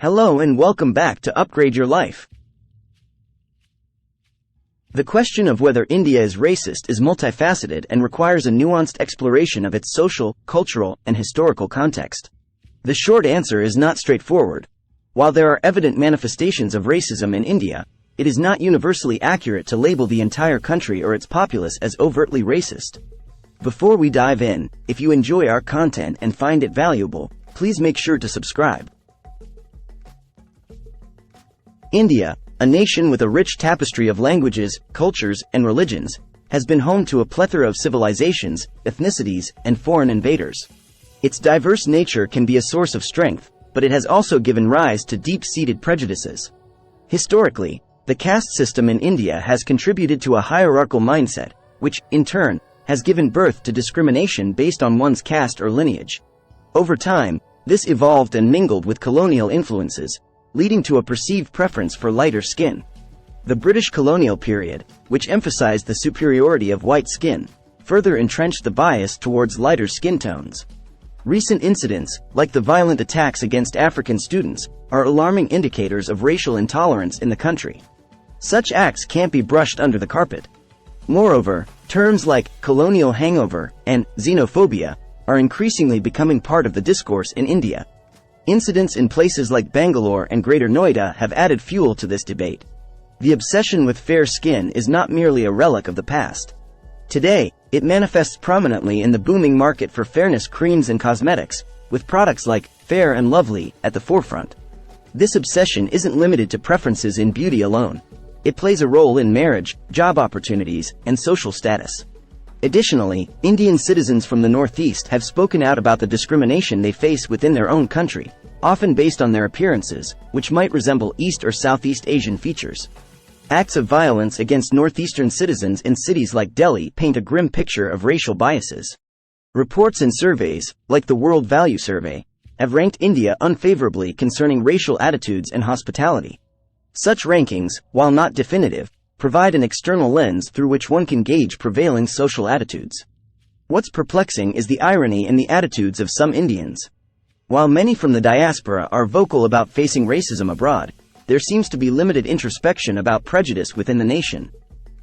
Hello and welcome back to Upgrade Your Life. The question of whether India is racist is multifaceted and requires a nuanced exploration of its social, cultural, and historical context. The short answer is not straightforward. While there are evident manifestations of racism in India, it is not universally accurate to label the entire country or its populace as overtly racist. Before we dive in, if you enjoy our content and find it valuable, please make sure to subscribe. India, a nation with a rich tapestry of languages, cultures, and religions, has been home to a plethora of civilizations, ethnicities, and foreign invaders. Its diverse nature can be a source of strength, but it has also given rise to deep-seated prejudices. Historically, the caste system in India has contributed to a hierarchical mindset, which, in turn, has given birth to discrimination based on one's caste or lineage. Over time, this evolved and mingled with colonial influences, leading to a perceived preference for lighter skin. The British colonial period, which emphasized the superiority of white skin, further entrenched the bias towards lighter skin tones. Recent incidents, like the violent attacks against African students, are alarming indicators of racial intolerance in the country. Such acts can't be brushed under the carpet. Moreover, terms like colonial hangover and xenophobia are increasingly becoming part of the discourse in India. Incidents in places like Bangalore and Greater Noida have added fuel to this debate. The obsession with fair skin is not merely a relic of the past. Today, it manifests prominently in the booming market for fairness creams and cosmetics, with products like Fair and Lovely at the forefront. This obsession isn't limited to preferences in beauty alone. It plays a role in marriage, job opportunities, and social status. Additionally, Indian citizens from the Northeast have spoken out about the discrimination they face within their own country, often based on their appearances, which might resemble East or Southeast Asian features. Acts of violence against Northeastern citizens in cities like Delhi paint a grim picture of racial biases. Reports and surveys, like the World Value Survey, have ranked India unfavorably concerning racial attitudes and hospitality. Such rankings, while not definitive, provide an external lens through which one can gauge prevailing social attitudes. What's perplexing is the irony in the attitudes of some Indians. While many from the diaspora are vocal about facing racism abroad, there seems to be limited introspection about prejudice within the nation.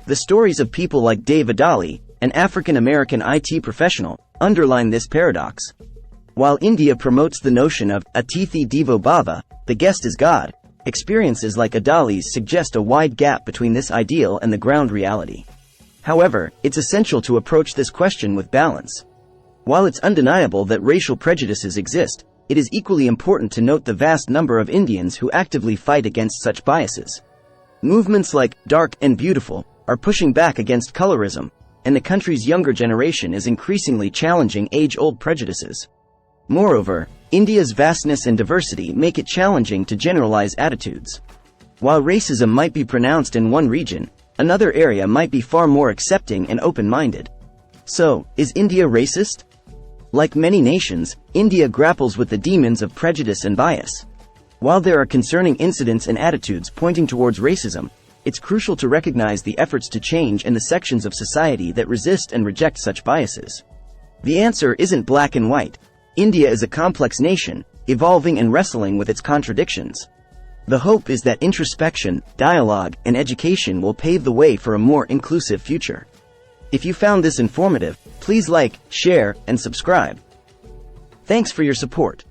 The stories of people like Dave Adali, an African-American IT professional, underline this paradox. While India promotes the notion of Atithi Devo Bhava, the guest is God, experiences like Adali's suggest a wide gap between this ideal and the ground reality. However, it's essential to approach this question with balance. While it's undeniable that racial prejudices exist, it is equally important to note the vast number of Indians who actively fight against such biases. Movements like Dark and Beautiful are pushing back against colorism, and the country's younger generation is increasingly challenging age-old prejudices. Moreover, India's vastness and diversity make it challenging to generalize attitudes. While racism might be pronounced in one region, another area might be far more accepting and open-minded. So, is India racist? Like many nations, India grapples with the demons of prejudice and bias. While there are concerning incidents and attitudes pointing towards racism, it's crucial to recognize the efforts to change in the sections of society that resist and reject such biases. The answer isn't black and white. India is a complex nation, evolving and wrestling with its contradictions. The hope is that introspection, dialogue, and education will pave the way for a more inclusive future. If you found this informative, please like, share, and subscribe. Thanks for your support.